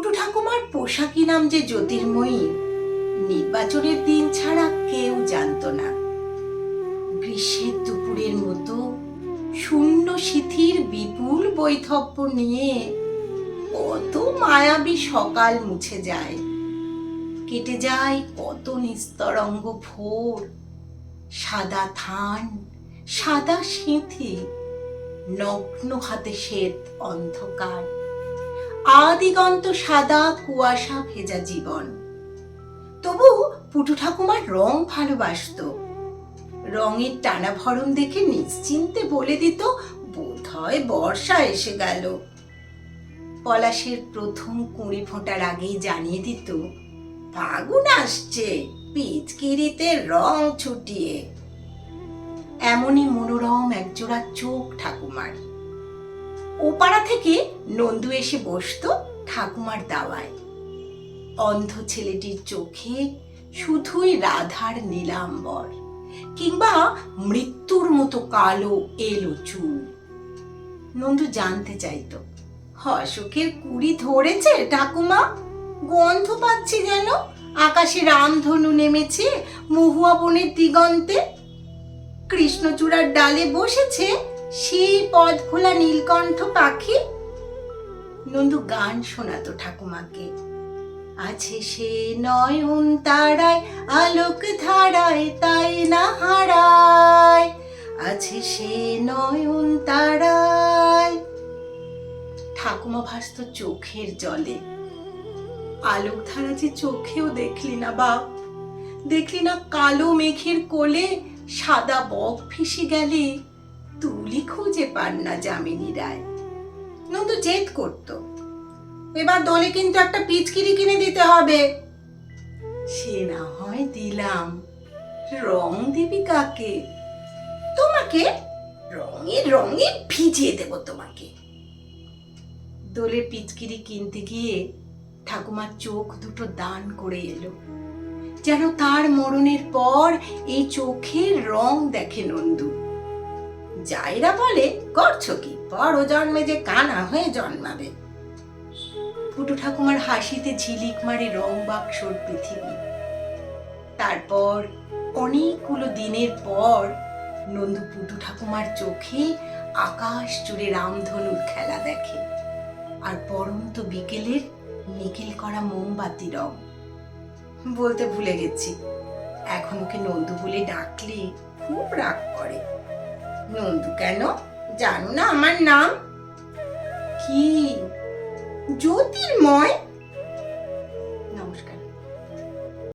পুটু ঠাকুমার পোশাকি নাম যে জ্যোতির্ময়ী, নির্বাচনের দিন ছাড়া কেউ জানত না। গ্রীষ্মের দুপুরের মতো শূন্য শিথির বিপুল বৈধব্য নিয়ে কত মায়াবী সকাল মুছে যায়, কেটে যায় কত নিস্তরঙ্গ ভোর। সাদা থান, সাদা সিঁথি, নগ্ন হাতে শ্বেত অন্ধকার, আদিগন্ত সাদা কুয়াশা ভেজা জীবন। তবু পুটু ঠাকুমার রং ভালোবাসতো। রঙের টানা ভরম দেখে নিশ্চিন্তে বলে দিত, বোধহয় বর্ষা এসে গেল। পলাশের প্রথম কুঁড়ি ফোঁটার আগেই জানিয়ে দিত, ফাগুন আসছে, পিচকিরিতে রং ছুটিয়ে। এমনই মনোরম একজোড়া চোখ ঠাকুমার। ও পাড়া থেকে নন্দু এসে বসতো ঠাকুমার দাওয়ায়। অন্ধ ছেলেটির চোখে শুধুই রাধার নীলাম্বর, কিংবা মৃত্যুর মতো কালো এলো চুল। নন্দু জানতে চাইতো, অসুখের কুড়ি ধরেছে ঠাকুমা? গন্ধ পাচ্ছি যেন, আকাশে রামধনু নেমেছে মহুয়া বনের দিগন্তে। কৃষ্ণচূড়ার ডালে বসেছে সেই পথ ভোলা নীলকণ্ঠ পাখি। নন্দু গান শোনাতো ঠাকুমাকে, আছে সে নয়ন তারায় আলোক ধারায় তাই না হারায়, আছে সে নয়ন তারায়। ঠাকুমা ভাসত চোখের জলে। আলোক ধারা যে চোখেও দেখলি না বাপ, দেখলি না কালো মেঘের কোলে সাদা বক ভেসে গেলে তুলি খুঁজে পান না যামিনী রায়। নন্দু জেদ করত, এবার দলে কিন্তু একটা পিচকিরি কিনে দিতে হবে। সে না হয় দিলাম, রং দিবি কাকে? তোমাকে রঙে রঙে ভিজিয়ে দেব তোমাকে। দোলের পিচকিরি কিনতে গিয়ে ঠাকুমার চোখ দুটো দান করে এলো, যেন তার মরণের পর এই চোখের রং দেখে নন্দু। যাইরা বলে, করছো কি, বড় জন্মে যে কানা হয়ে জন্মাবে। পুটু ঠাকুমার হাসিতে ঝিলিক মারে রং বাক্সর পৃথিবী। তারপর অনেকগুলো দিনের পর নন্দু পুটু ঠাকুমার চোখে আকাশ জুড়ে রামধনুর খেলা দেখে, আর পরন্ত বিকেলের নিখিল করা মোমবাতি রং। বলতে ভুলে গেছি, এখন ওকে নন্দু বলে ডাকলে খুব রাগ করে। নন্দু কেন, জানো না আমার নাম কি? জ্যোতির্ময়।